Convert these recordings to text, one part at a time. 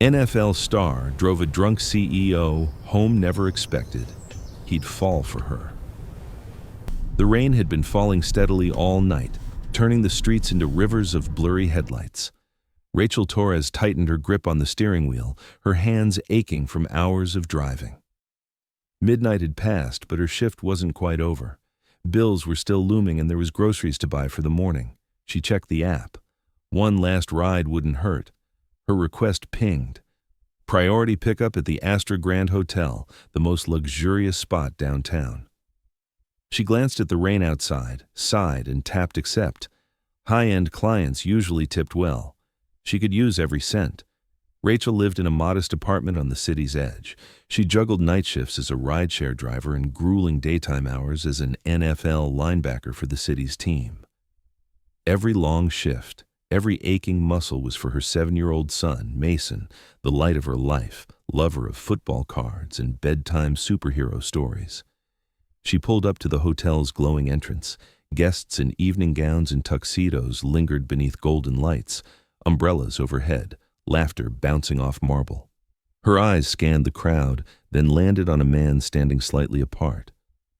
NFL star drove a drunk CEO home never expected. He'd fall for her. The rain had been falling steadily all night, turning the streets into rivers of blurry headlights. Rachel Torres tightened her grip on the steering wheel, her hands aching from hours of driving. Midnight had passed, but her shift wasn't quite over. Bills were still looming and there was groceries to buy for the morning. She checked the app. One last ride wouldn't hurt. Her request pinged. Priority pickup at the Astra Grand Hotel, the most luxurious spot downtown. She glanced at the rain outside, sighed, and tapped accept. High-end clients usually tipped well. She could use every cent. Rachel lived in a modest apartment on the city's edge. She juggled night shifts as a rideshare driver and grueling daytime hours as an NFL linebacker for the city's team. Every long shift, every aching muscle was for her 7-year-old son, Mason, the light of her life, lover of football cards and bedtime superhero stories. She pulled up to the hotel's glowing entrance. Guests in evening gowns and tuxedos lingered beneath golden lights, umbrellas overhead, laughter bouncing off marble. Her eyes scanned the crowd, then landed on a man standing slightly apart.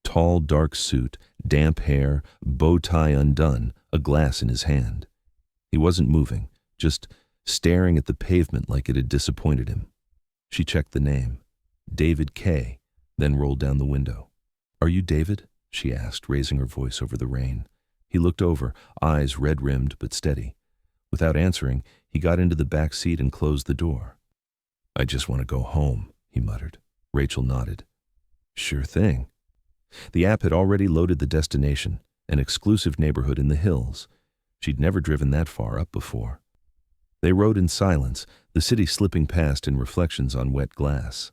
Tall, dark suit, damp hair, bow tie undone, a glass in his hand. He wasn't moving, just staring at the pavement like it had disappointed him. She checked the name. David K., then rolled down the window. "Are you David?" she asked, raising her voice over the rain. He looked over, eyes red-rimmed but steady. Without answering, he got into the back seat and closed the door. "I just want to go home," he muttered. Rachel nodded. "Sure thing." The app had already loaded the destination, an exclusive neighborhood in the hills. She'd never driven that far up before. They rode in silence, the city slipping past in reflections on wet glass.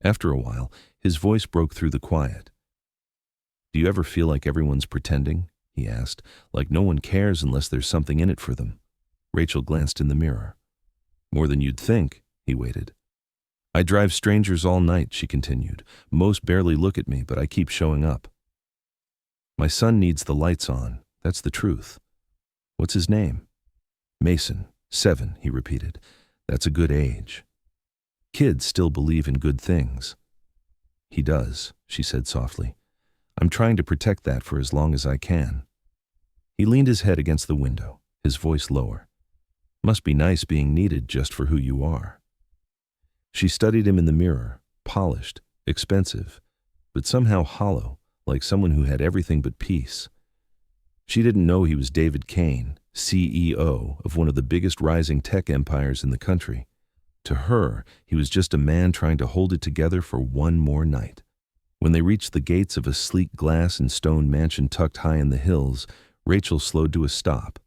After a while, his voice broke through the quiet. "Do you ever feel like everyone's pretending?" he asked, "like no one cares unless there's something in it for them?" Rachel glanced in the mirror. "More than you'd think," he waited. "I drive strangers all night," she continued. "Most barely look at me, but I keep showing up. My son needs the lights on. That's the truth." "What's his name?" "Mason. 7, he repeated. "That's a good age. Kids still believe in good things." "He does," she said softly. "I'm trying to protect that for as long as I can." He leaned his head against the window, his voice lower. "Must be nice being needed just for who you are." She studied him in the mirror, polished, expensive, but somehow hollow, like someone who had everything but peace. She didn't know he was David Kane, CEO of one of the biggest rising tech empires in the country. To her, he was just a man trying to hold it together for one more night. When they reached the gates of a sleek glass and stone mansion tucked high in the hills, Rachel slowed to a stop.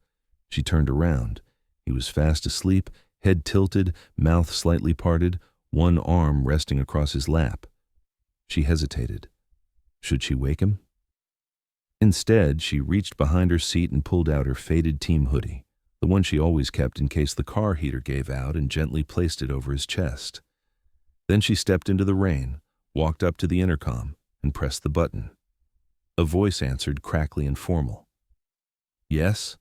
She turned around. He was fast asleep, head tilted, mouth slightly parted, one arm resting across his lap. She hesitated. Should she wake him? Instead, she reached behind her seat and pulled out her faded team hoodie, the one she always kept in case the car heater gave out, and gently placed it over his chest. Then she stepped into the rain, walked up to the intercom, and pressed the button. A voice answered, crackly and formal. "Yes?"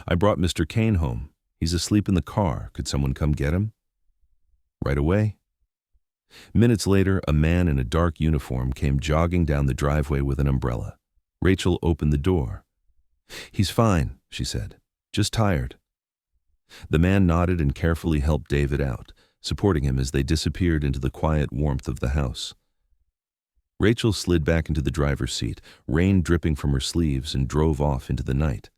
"I brought Mr. Kane home. He's asleep in the car. Could someone come get him?" "Right away." Minutes later, a man in a dark uniform came jogging down the driveway with an umbrella. Rachel opened the door. "He's fine," she said. "Just tired." The man nodded and carefully helped David out, supporting him as they disappeared into the quiet warmth of the house. Rachel slid back into the driver's seat, rain dripping from her sleeves, and drove off into the night.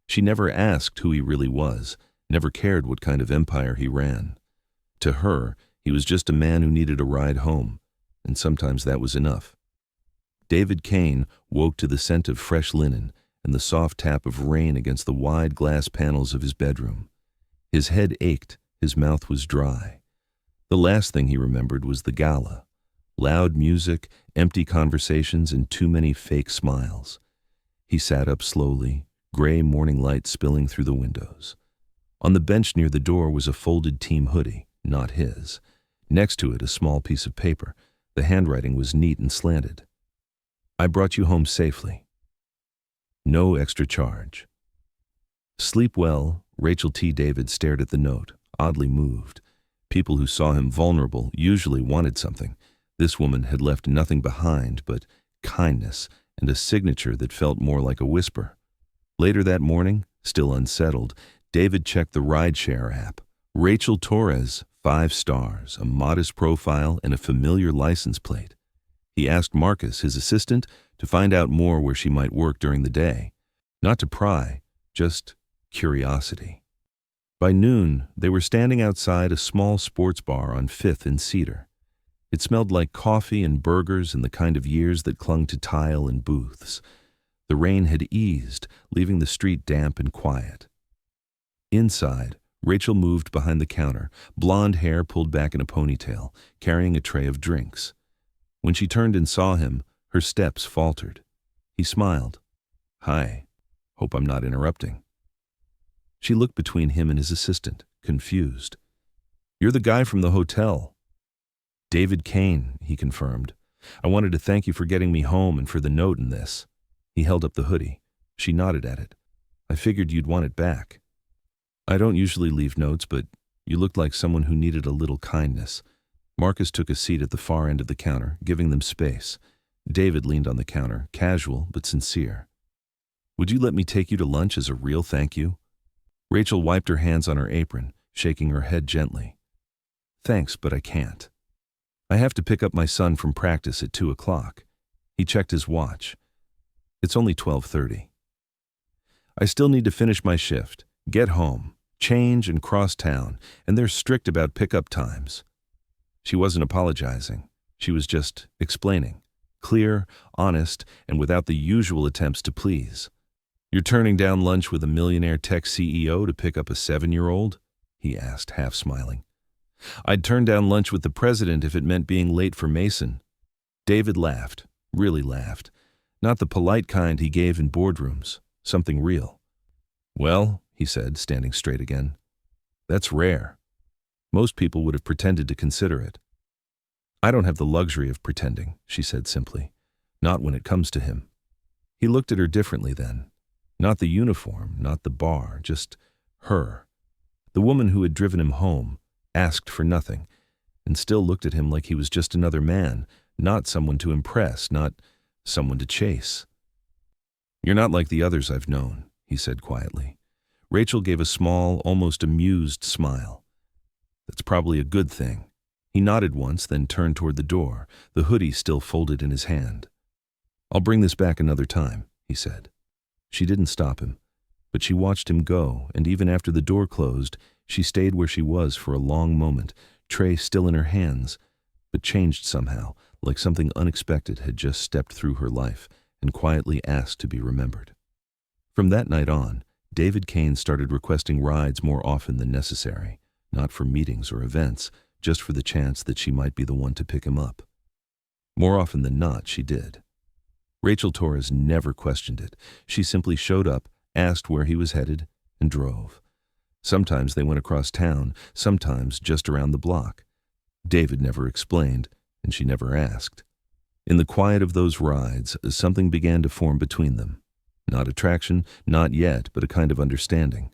She never asked who he really was, never cared what kind of empire he ran. To her, he was just a man who needed a ride home, and sometimes that was enough. David Kane woke to the scent of fresh linen and the soft tap of rain against the wide glass panels of his bedroom. His head ached, his mouth was dry. The last thing he remembered was the gala. Loud music, empty conversations, and too many fake smiles. He sat up slowly, gray morning light spilling through the windows. On the bench near the door was a folded team hoodie, not his. Next to it, a small piece of paper. The handwriting was neat and slanted. "I brought you home safely. No extra charge." "Sleep well." Rachel T. David stared at the note, oddly moved. People who saw him vulnerable usually wanted something. This woman had left nothing behind but kindness and a signature that felt more like a whisper. Later that morning, still unsettled, David checked the rideshare app. Rachel Torres, 5 stars, a modest profile, and a familiar license plate. He asked Marcus, his assistant, to find out more where she might work during the day. Not to pry, just curiosity. By noon, they were standing outside a small sports bar on 5th and Cedar. It smelled like coffee and burgers and the kind of years that clung to tile and booths. The rain had eased, leaving the street damp and quiet. Inside, Rachel moved behind the counter, blonde hair pulled back in a ponytail, carrying a tray of drinks. When she turned and saw him, her steps faltered. He smiled. "Hi. Hope I'm not interrupting." She looked between him and his assistant, confused. "You're the guy from the hotel." "David Kane," he confirmed. "I wanted to thank you for getting me home and for the note in this." He held up the hoodie. She nodded at it. "I figured you'd want it back." "I don't usually leave notes, but you looked like someone who needed a little kindness." Marcus took a seat at the far end of the counter, giving them space. David leaned on the counter, casual but sincere. "Would you let me take you to lunch as a real thank you?" Rachel wiped her hands on her apron, shaking her head gently. "Thanks, but I can't. I have to pick up my son from practice at 2 o'clock. He checked his watch. It's only 12:30. I still need to finish my shift, get home, change and cross town, and they're strict about pickup times." She wasn't apologizing. She was just explaining. Clear, honest, and without the usual attempts to please. "You're turning down lunch with a millionaire tech CEO to pick up a 7-year-old? He asked, half smiling. "I'd turn down lunch with the president if it meant being late for Mason." David laughed, really laughed. Not the polite kind he gave in boardrooms, something real. "Well," he said, standing straight again, "that's rare. Most people would have pretended to consider it." "I don't have the luxury of pretending," she said simply. "Not when it comes to him." He looked at her differently then. Not the uniform, not the bar, just her. The woman who had driven him home, asked for nothing, and still looked at him like he was just another man, not someone to impress, not someone to chase. "You're not like the others I've known," he said quietly. Rachel gave a small, almost amused smile. "That's probably a good thing." He nodded once, then turned toward the door, the hoodie still folded in his hand. "I'll bring this back another time," he said. She didn't stop him, but she watched him go, and even after the door closed, she stayed where she was for a long moment, tray still in her hands, but changed somehow, like something unexpected had just stepped through her life and quietly asked to be remembered. From that night on, David Kane started requesting rides more often than necessary, not for meetings or events, just for the chance that she might be the one to pick him up. More often than not, she did. Rachel Torres never questioned it. She simply showed up, asked where he was headed, and drove. Sometimes they went across town, sometimes just around the block. David never explained, and she never asked. In the quiet of those rides, something began to form between them. Not attraction, not yet, but a kind of understanding.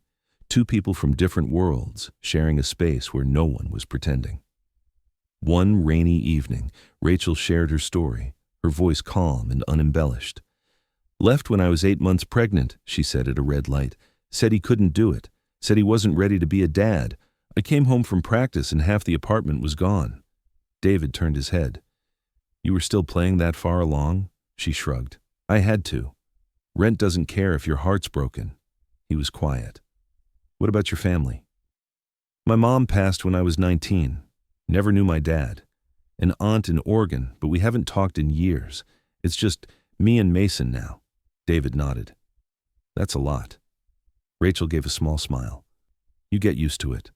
Two people from different worlds, sharing a space where no one was pretending. One rainy evening, Rachel shared her story, her voice calm and unembellished. "Left when I was 8 months pregnant," she said at a red light. "Said he couldn't do it. Said he wasn't ready to be a dad. I came home from practice and half the apartment was gone." David turned his head. "You were still playing that far along?" She shrugged. "I had to. Rent doesn't care if your heart's broken." He was quiet. "What about your family?" "My mom passed when I was 19. Never knew my dad. An aunt in Oregon, but we haven't talked in years. It's just me and Mason now." David nodded. "That's a lot." Rachel gave a small smile. "You get used to it.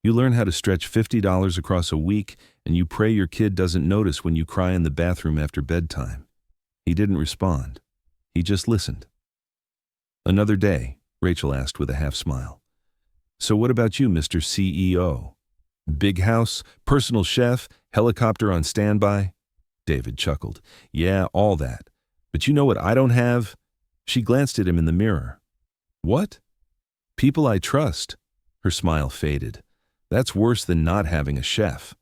You learn how to stretch $50 across a week, and you pray your kid doesn't notice when you cry in the bathroom after bedtime." He didn't respond. He just listened. "Another day?" Rachel asked with a half smile. "So what about you, Mr. CEO? Big house, personal chef, helicopter on standby?" David chuckled. "Yeah, all that. But you know what I don't have?" She glanced at him in the mirror. "What?" "People I trust." Her smile faded. That's worse than not having a chef.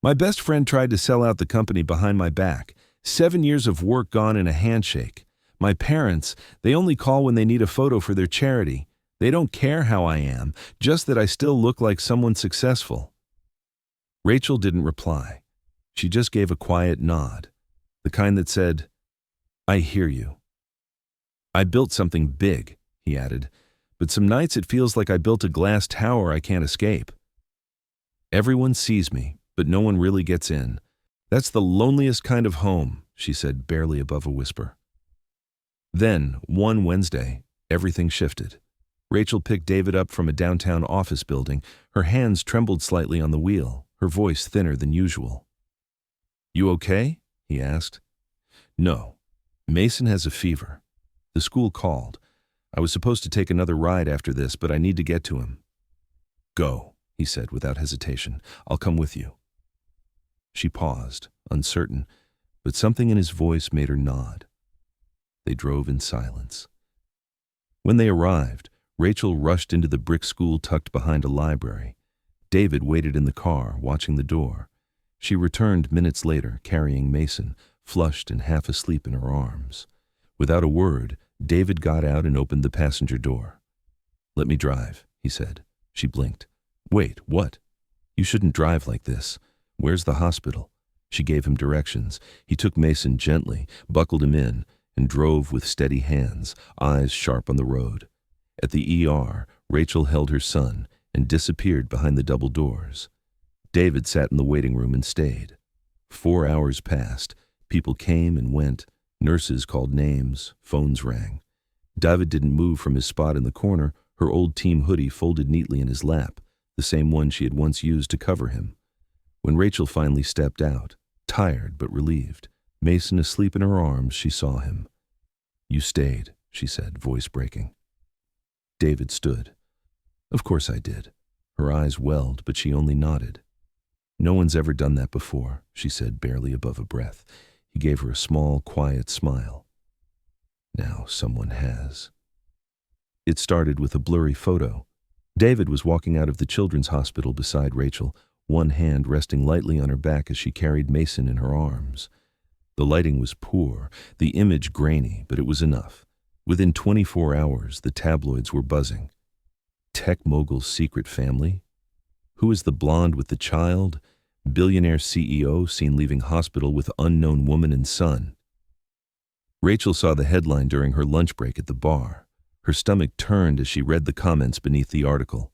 My best friend tried to sell out the company behind my back. 7 years of work gone in a handshake. My parents, they only call when they need a photo for their charity. They don't care how I am, just that I still look like someone successful. Rachel didn't reply. She just gave a quiet nod, the kind that said, I hear you. I built something big, he added, but some nights it feels like I built a glass tower I can't escape. Everyone sees me, but no one really gets in. That's the loneliest kind of home, she said, barely above a whisper. Then, one Wednesday, everything shifted. Rachel picked David up from a downtown office building. Her hands trembled slightly on the wheel, her voice thinner than usual. You okay? He asked. No. Mason has a fever. The school called. I was supposed to take another ride after this, but I need to get to him. Go, he said without hesitation. I'll come with you. She paused, uncertain, but something in his voice made her nod. They drove in silence. When they arrived, Rachel rushed into the brick school tucked behind a library. David waited in the car, watching the door. She returned minutes later, carrying Mason, flushed and half asleep in her arms. Without a word, David got out and opened the passenger door. Let me drive, he said. She blinked. Wait, what? You shouldn't drive like this. Where's the hospital? She gave him directions. He took Mason gently, buckled him in, and drove with steady hands, eyes sharp on the road. At the ER, Rachel held her son and disappeared behind the double doors. David sat in the waiting room and stayed. 4 hours passed. People came and went. Nurses called names. Phones rang. David didn't move from his spot in the corner, her old team hoodie folded neatly in his lap, the same one she had once used to cover him. When Rachel finally stepped out, tired but relieved, Mason asleep in her arms, she saw him. You stayed, she said, voice breaking. David stood. Of course I did. Her eyes welled, but she only nodded. No one's ever done that before, she said, barely above a breath. He gave her a small, quiet smile. Now someone has. It started with a blurry photo. David was walking out of the children's hospital beside Rachel, one hand resting lightly on her back as she carried Mason in her arms. The lighting was poor, the image grainy, but it was enough. Within 24 hours, the tabloids were buzzing. Tech mogul's secret family? Who is the blonde with the child? Billionaire CEO seen leaving hospital with unknown woman and son. Rachel saw the headline during her lunch break at the bar. Her stomach turned as she read the comments beneath the article.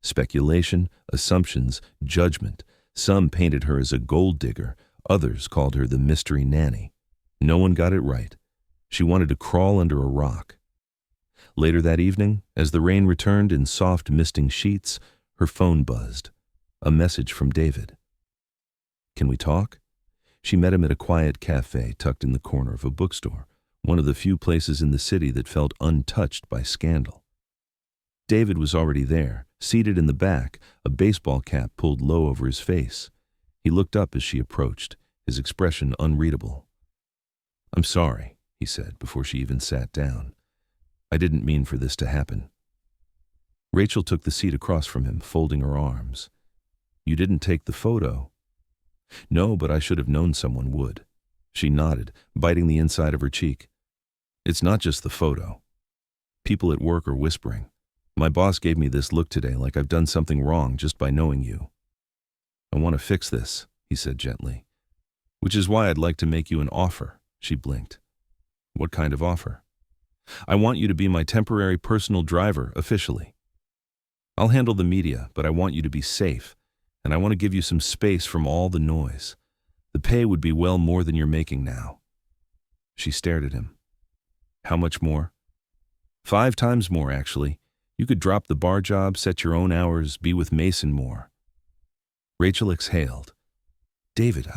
Speculation, assumptions, judgment. Some painted her as a gold digger. Others called her the mystery nanny. No one got it right. She wanted to crawl under a rock. Later that evening, as the rain returned in soft misting sheets, her phone buzzed. A message from David. Can we talk? She met him at a quiet cafe tucked in the corner of a bookstore, one of the few places in the city that felt untouched by scandal. David was already there, seated in the back, a baseball cap pulled low over his face. He looked up as she approached, his expression unreadable. I'm sorry, he said before she even sat down. I didn't mean for this to happen. Rachel took the seat across from him, folding her arms. You didn't take the photo. No, but I should have known someone would. She nodded, biting the inside of her cheek. It's not just the photo. People at work are whispering. My boss gave me this look today like I've done something wrong just by knowing you. I want to fix this, he said gently. Which is why I'd like to make you an offer, she blinked. What kind of offer? I want you to be my temporary personal driver, officially. I'll handle the media, but I want you to be safe, and I want to give you some space from all the noise. The pay would be well more than you're making now. She stared at him. How much more? 5 times more, actually. You could drop the bar job, set your own hours, be with Mason more. Rachel exhaled. David,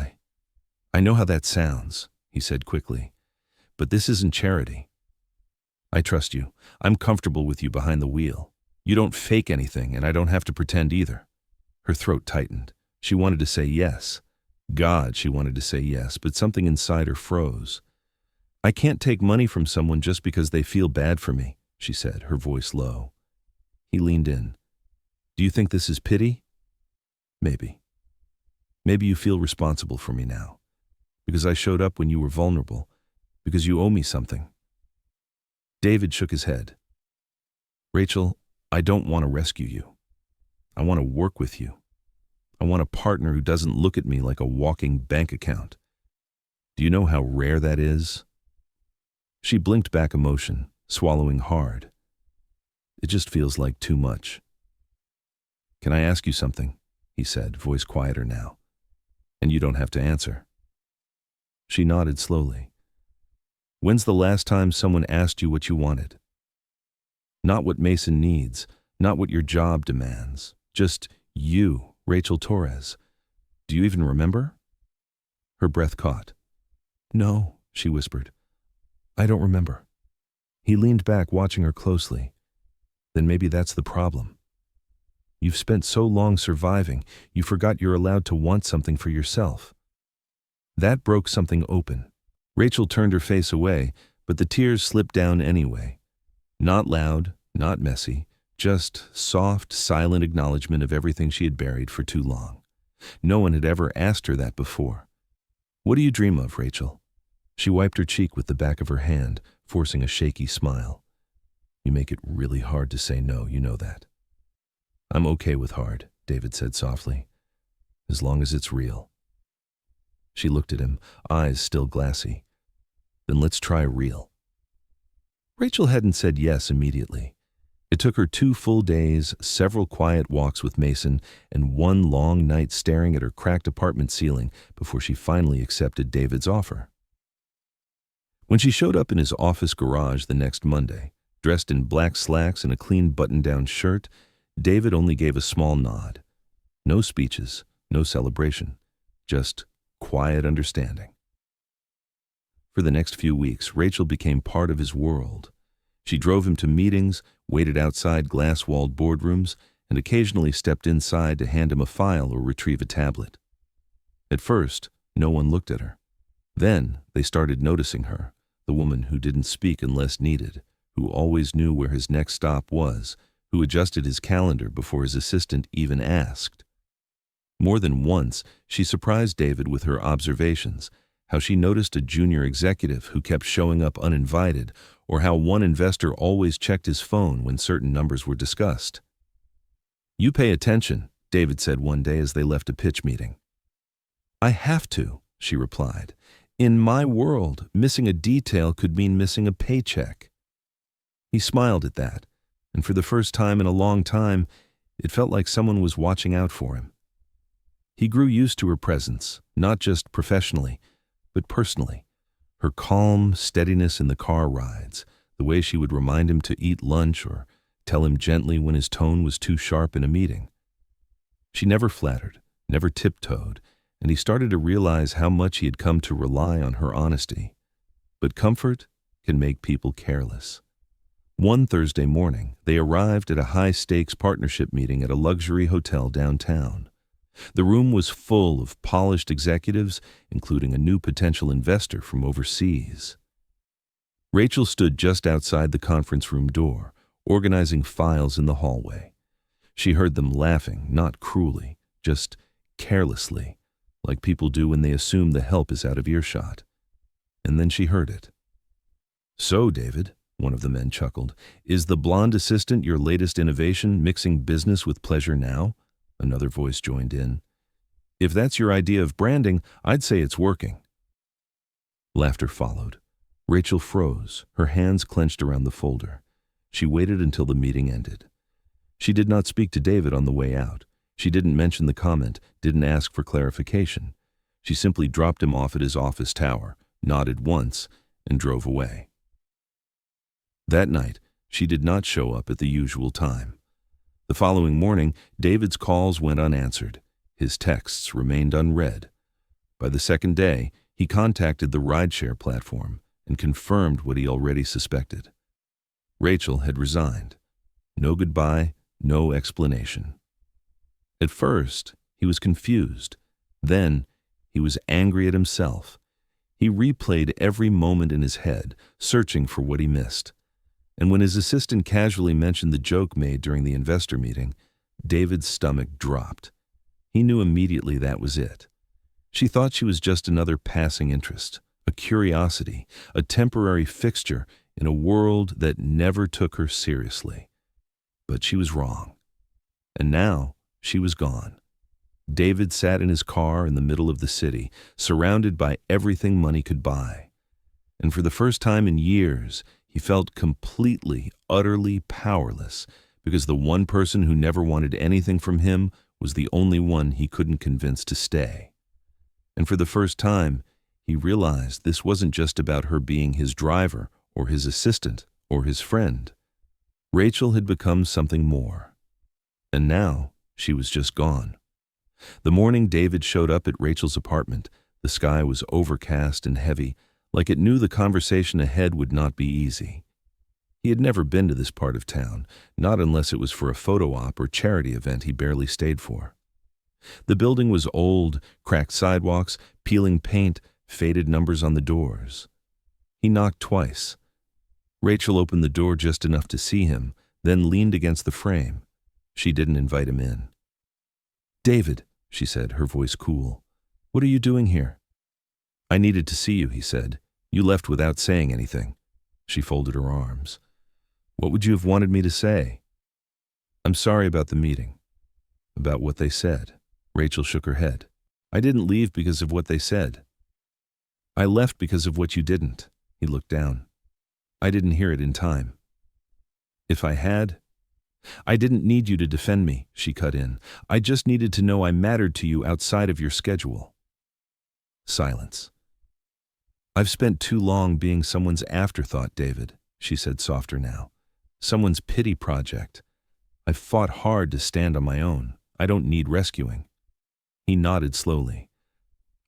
I know how that sounds, he said quickly, but this isn't charity. I trust you. I'm comfortable with you behind the wheel. You don't fake anything, and I don't have to pretend either. Her throat tightened. She wanted to say yes. God, she wanted to say yes, but something inside her froze. I can't take money from someone just because they feel bad for me, she said, her voice low. He leaned in. Do you think this is pity? Maybe. Maybe you feel responsible for me now, because I showed up when you were vulnerable, because you owe me something. David shook his head. Rachel, I don't want to rescue you. I want to work with you. I want a partner who doesn't look at me like a walking bank account. Do you know how rare that is? She blinked back emotion, swallowing hard. It just feels like too much. Can I ask you something? He said, voice quieter now. And you don't have to answer. She nodded slowly. When's the last time someone asked you what you wanted? Not what Mason needs, not what your job demands. Just you, Rachel Torres. Do you even remember? Her breath caught. No, she whispered. I don't remember. He leaned back, watching her closely. Then maybe that's the problem. You've spent so long surviving, you forgot you're allowed to want something for yourself. That broke something open. Rachel turned her face away, but the tears slipped down anyway. Not loud, not messy, just soft, silent acknowledgement of everything she had buried for too long. No one had ever asked her that before. What do you dream of, Rachel? She wiped her cheek with the back of her hand, forcing a shaky smile. You make it really hard to say no, you know that. I'm okay with hard, David said softly, as long as it's real. She looked at him, eyes still glassy. Then let's try real. Rachel hadn't said yes immediately. It took her 2 full days, several quiet walks with Mason, and 1 long night staring at her cracked apartment ceiling before she finally accepted David's offer. When she showed up in his office garage the next Monday, dressed in black slacks and a clean button-down shirt, David only gave a small nod. No speeches, no celebration, just quiet understanding. For the next few weeks, Rachel became part of his world. She drove him to meetings, waited outside glass-walled boardrooms, and occasionally stepped inside to hand him a file or retrieve a tablet. At first, no one looked at her. Then, they started noticing her, the woman who didn't speak unless needed, who always knew where his next stop was, who adjusted his calendar before his assistant even asked. More than once, she surprised David with her observations, how she noticed a junior executive who kept showing up uninvited, or how one investor always checked his phone when certain numbers were discussed. You pay attention, David said one day as they left a pitch meeting. I have to, she replied. In my world, missing a detail could mean missing a paycheck. He smiled at that, and for the first time in a long time, it felt like someone was watching out for him. He grew used to her presence, not just professionally, but personally. Her calm steadiness in the car rides, the way she would remind him to eat lunch or tell him gently when his tone was too sharp in a meeting. She never flattered, never tiptoed, and he started to realize how much he had come to rely on her honesty. But comfort can make people careless. One Thursday morning, they arrived at a high-stakes partnership meeting at a luxury hotel downtown. The room was full of polished executives, including a new potential investor from overseas. Rachel stood just outside the conference room door, organizing files in the hallway. She heard them laughing, not cruelly, just carelessly, like people do when they assume the help is out of earshot. And then she heard it. So, David, one of the men chuckled, is the blonde assistant your latest innovation, mixing business with pleasure now? Another voice joined in. If that's your idea of branding, I'd say it's working. Laughter followed. Rachel froze, her hands clenched around the folder. She waited until the meeting ended. She did not speak to David on the way out. She didn't mention the comment, didn't ask for clarification. She simply dropped him off at his office tower, nodded once, and drove away. That night, she did not show up at the usual time. The following morning, David's calls went unanswered. His texts remained unread. By the second day, he contacted the rideshare platform and confirmed what he already suspected. Rachel had resigned. No goodbye, no explanation. At first, he was confused. Then, he was angry at himself. He replayed every moment in his head, searching for what he missed. And when his assistant casually mentioned the joke made during the investor meeting, David's stomach dropped. He knew immediately that was it. She thought she was just another passing interest, a curiosity, a temporary fixture in a world that never took her seriously. But she was wrong. And now she was gone. David sat in his car in the middle of the city, surrounded by everything money could buy. And for the first time in years, he felt completely, utterly powerless because the one person who never wanted anything from him was the only one he couldn't convince to stay. And for the first time, he realized this wasn't just about her being his driver or his assistant or his friend. Rachel had become something more. And now she was just gone. The morning David showed up at Rachel's apartment, the sky was overcast and heavy, like it knew the conversation ahead would not be easy. He had never been to this part of town, not unless it was for a photo op or charity event he barely stayed for. The building was old, cracked sidewalks, peeling paint, faded numbers on the doors. He knocked twice. Rachel opened the door just enough to see him, then leaned against the frame. She didn't invite him in. "David," she said, her voice cool. "What are you doing here?" "I needed to see you," he said. "You left without saying anything." She folded her arms. "What would you have wanted me to say?" "I'm sorry about the meeting." "About what they said?" Rachel shook her head. "I didn't leave because of what they said. I left because of what you didn't." He looked down. "I didn't hear it in time." "If I had—" "I didn't need you to defend me," she cut in. "I just needed to know I mattered to you outside of your schedule." Silence. "I've spent too long being someone's afterthought, David," she said softer now. "Someone's pity project. I've fought hard to stand on my own. I don't need rescuing." He nodded slowly.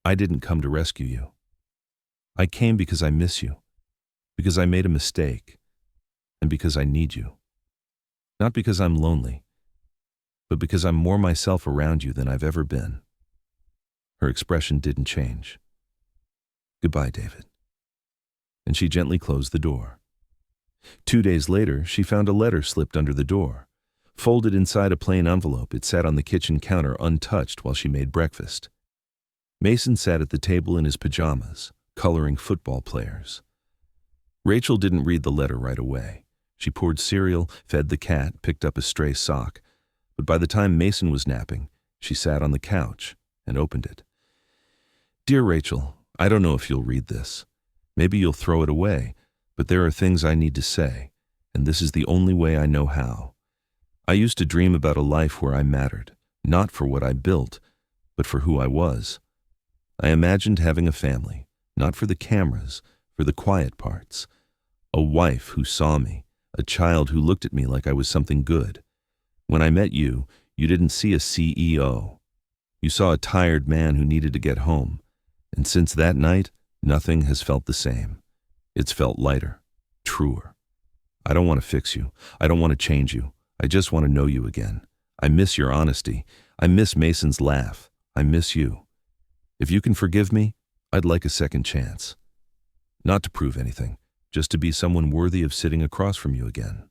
"I didn't come to rescue you. I came because I miss you, because I made a mistake, and because I need you. Not because I'm lonely, but because I'm more myself around you than I've ever been." Her expression didn't change. "Goodbye, David." And she gently closed the door. 2 days later, she found a letter slipped under the door. Folded inside a plain envelope, it sat on the kitchen counter untouched while she made breakfast. Mason sat at the table in his pajamas, coloring football players. Rachel didn't read the letter right away. She poured cereal, fed the cat, picked up a stray sock. But by the time Mason was napping, she sat on the couch and opened it. "Dear Rachel, I don't know if you'll read this. Maybe you'll throw it away, but there are things I need to say, and this is the only way I know how. I used to dream about a life where I mattered, not for what I built, but for who I was. I imagined having a family, not for the cameras, for the quiet parts. A wife who saw me, a child who looked at me like I was something good. When I met you, you didn't see a CEO. You saw a tired man who needed to get home. And since that night, nothing has felt the same. It's felt lighter, truer. I don't want to fix you. I don't want to change you. I just want to know you again. I miss your honesty. I miss Mason's laugh. I miss you. If you can forgive me, I'd like a second chance. Not to prove anything, just to be someone worthy of sitting across from you again.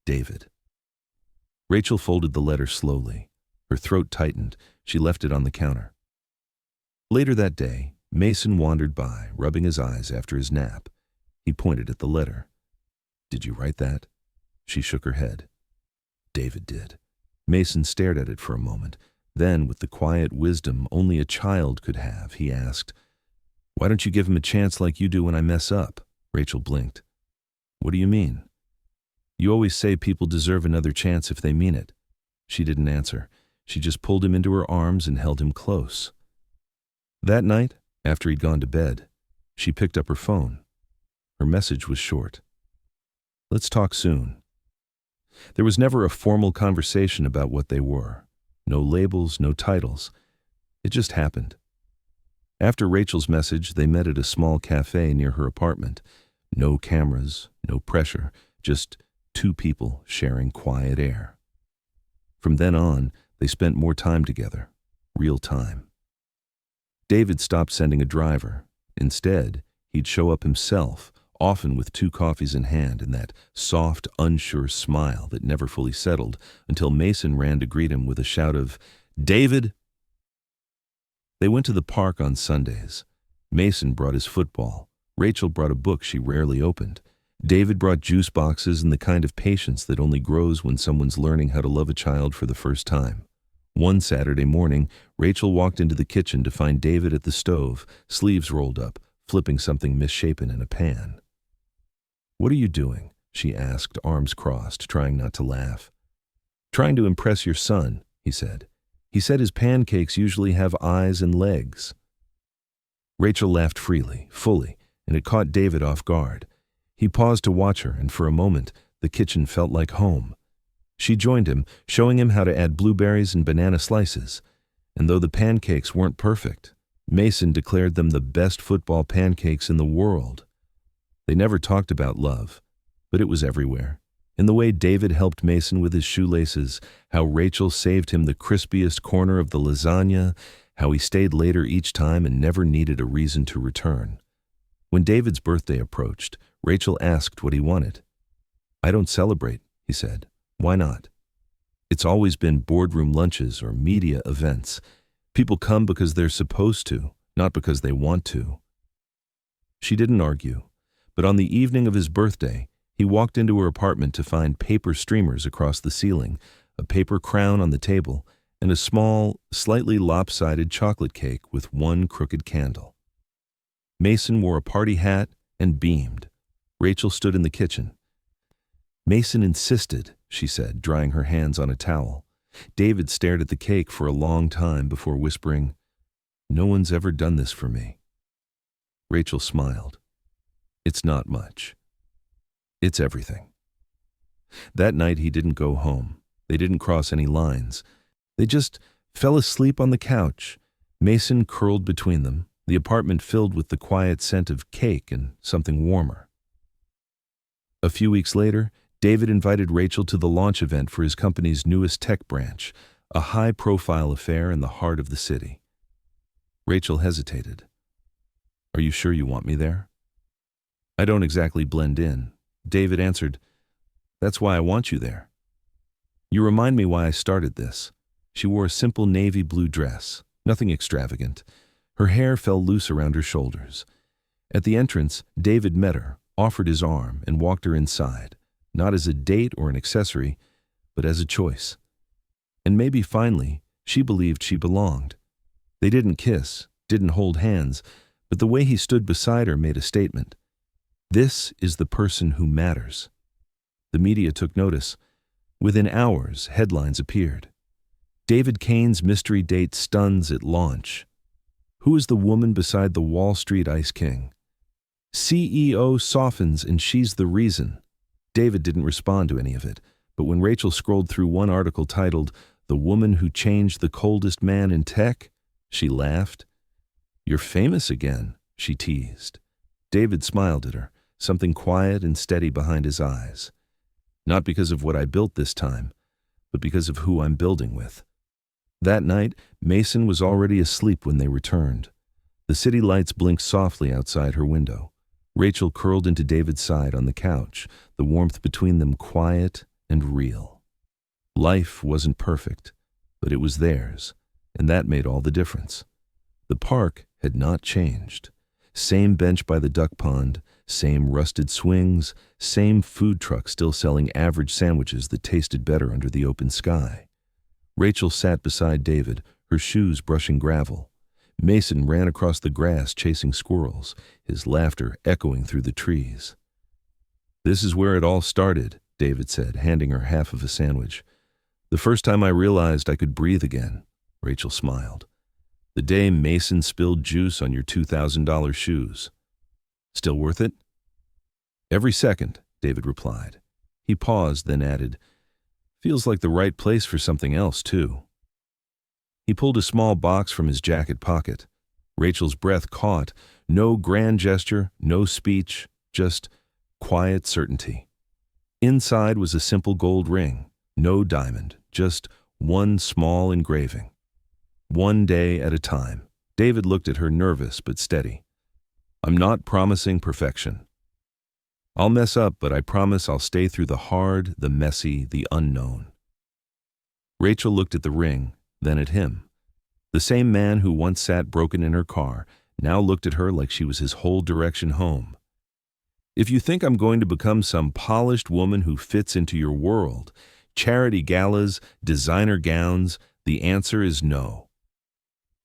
David." Rachel folded the letter slowly. Her throat tightened. She left it on the counter. Later that day, Mason wandered by, rubbing his eyes after his nap. He pointed at the letter. "Did you write that?" She shook her head. "David did." Mason stared at it for a moment. Then, with the quiet wisdom only a child could have, he asked, "Why don't you give him a chance like you do when I mess up?" Rachel blinked. "What do you mean?" "You always say people deserve another chance if they mean it." She didn't answer. She just pulled him into her arms and held him close. That night, after he'd gone to bed, she picked up her phone. Her message was short. "Let's talk soon." There was never a formal conversation about what they were. No labels, no titles. It just happened. After Rachel's message, they met at a small cafe near her apartment. No cameras, no pressure, just two people sharing quiet air. From then on, they spent more time together, real time. David stopped sending a driver. Instead, he'd show up himself, often with 2 coffees in hand and that soft, unsure smile that never fully settled until Mason ran to greet him with a shout of, David! They went to the park on Sundays. Mason brought his football. Rachel brought a book she rarely opened. David brought juice boxes and the kind of patience that only grows when someone's learning how to love a child for the first time. One Saturday morning, Rachel walked into the kitchen to find David at the stove, sleeves rolled up, flipping something misshapen in a pan. "What are you doing?" she asked, arms crossed, trying not to laugh. "Trying to impress your son," he said. "He said his pancakes usually have eyes and legs." Rachel laughed freely, fully, and it caught David off guard. He paused to watch her, and for a moment, the kitchen felt like home. She joined him, showing him how to add blueberries and banana slices. And though the pancakes weren't perfect, Mason declared them the best football pancakes in the world. They never talked about love, but it was everywhere. In the way David helped Mason with his shoelaces, how Rachel saved him the crispiest corner of the lasagna, how he stayed later each time and never needed a reason to return. When David's birthday approached, Rachel asked what he wanted. "I don't celebrate," he said. "Why not?" "It's always been boardroom lunches or media events. People come because they're supposed to, not because they want to." She didn't argue, but on the evening of his birthday, he walked into her apartment to find paper streamers across the ceiling, a paper crown on the table, and a small, slightly lopsided chocolate cake with one crooked candle. Mason wore a party hat and beamed. Rachel stood in the kitchen. "Mason insisted," she said, drying her hands on a towel. David stared at the cake for a long time before whispering, "No one's ever done this for me." Rachel smiled. "It's not much. It's everything." That night he didn't go home. They didn't cross any lines. They just fell asleep on the couch, Mason curled between them, the apartment filled with the quiet scent of cake and something warmer. A few weeks later, David invited Rachel to the launch event for his company's newest tech branch, a high-profile affair in the heart of the city. Rachel hesitated. "Are you sure you want me there?" "I don't exactly blend in," David answered. "That's why I want you there." "You remind me why I started this." She wore a simple navy blue dress, nothing extravagant. Her hair fell loose around her shoulders. At the entrance, David met her, offered his arm, and walked her inside, not as a date or an accessory, but as a choice. And maybe finally, she believed she belonged. They didn't kiss, didn't hold hands, but the way he stood beside her made a statement. This is the person who matters. The media took notice. Within hours, headlines appeared. David Kane's mystery date stuns at launch. Who is the woman beside the Wall Street Ice King? CEO softens and she's the reason. David didn't respond to any of it, but when Rachel scrolled through one article titled, "The Woman Who Changed the Coldest Man in Tech," she laughed. "You're famous again," she teased. David smiled at her, something quiet and steady behind his eyes. "Not because of what I built this time, but because of who I'm building with." That night, Mason was already asleep when they returned. The city lights blinked softly outside her window. Rachel curled into David's side on the couch, the warmth between them quiet and real. Life wasn't perfect, but it was theirs, and that made all the difference. The park had not changed. Same bench by the duck pond, same rusted swings, same food truck still selling average sandwiches that tasted better under the open sky. Rachel sat beside David, her shoes brushing gravel. Mason ran across the grass chasing squirrels, his laughter echoing through the trees. "This is where it all started," David said, handing her half of a sandwich. "The first time I realized I could breathe again," Rachel smiled. "The day Mason spilled juice on your $2,000 shoes. Still worth it?" "Every second," David replied. He paused, then added, "Feels like the right place for something else, too." He pulled a small box from his jacket pocket. Rachel's breath caught. No grand gesture, no speech, just quiet certainty. Inside was a simple gold ring, no diamond, just one small engraving. One day at a time. David looked at her, nervous but steady. "I'm not promising perfection. I'll mess up, but I promise I'll stay through the hard, the messy, the unknown." Rachel looked at the ring, then at him. The same man who once sat broken in her car now looked at her like she was his whole direction home. If you think I'm going to become some polished woman who fits into your world, charity galas, designer gowns, the answer is no.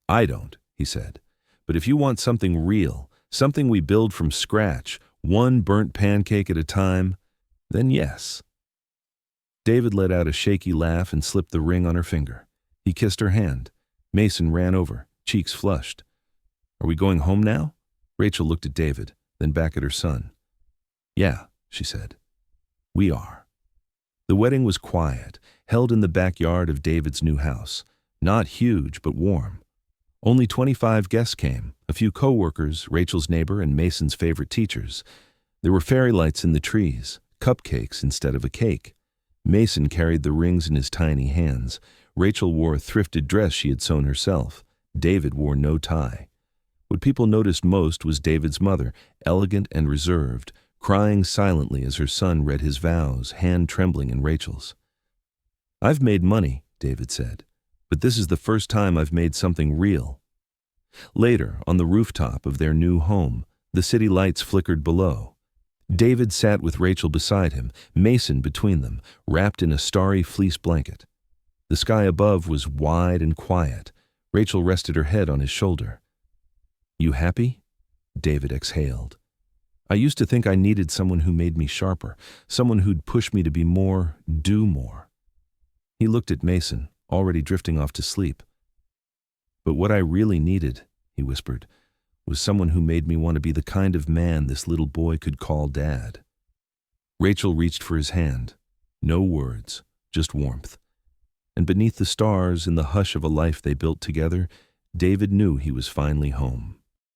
I don't, he said. But if you want something real, something we build from scratch, one burnt pancake at a time, then yes. David let out a shaky laugh and slipped the ring on her finger. He kissed her hand. Mason ran over, cheeks flushed. Are we going home now? Rachel looked at David, then back at her son. Yeah, she said. We are. The wedding was quiet, held in the backyard of David's new house. Not huge, but warm. Only 25 guests came, a few co-workers, Rachel's neighbor, and Mason's favorite teachers. There were fairy lights in the trees, cupcakes instead of a cake. Mason carried the rings in his tiny hands. Rachel wore a thrifted dress she had sewn herself. David wore no tie. What people noticed most was David's mother, elegant and reserved, crying silently as her son read his vows, hand trembling in Rachel's. I've made money, David said, but this is the first time I've made something real. Later, on the rooftop of their new home, the city lights flickered below. David sat with Rachel beside him, Mason between them, wrapped in a starry fleece blanket. The sky above was wide and quiet. Rachel rested her head on his shoulder. You happy? David exhaled. I used to think I needed someone who made me sharper, someone who'd push me to be more, do more. He looked at Mason, already drifting off to sleep. But what I really needed, he whispered, was someone who made me want to be the kind of man this little boy could call Dad. Rachel reached for his hand. No words, just warmth. And beneath the stars, in the hush of a life they built together, David knew he was finally home.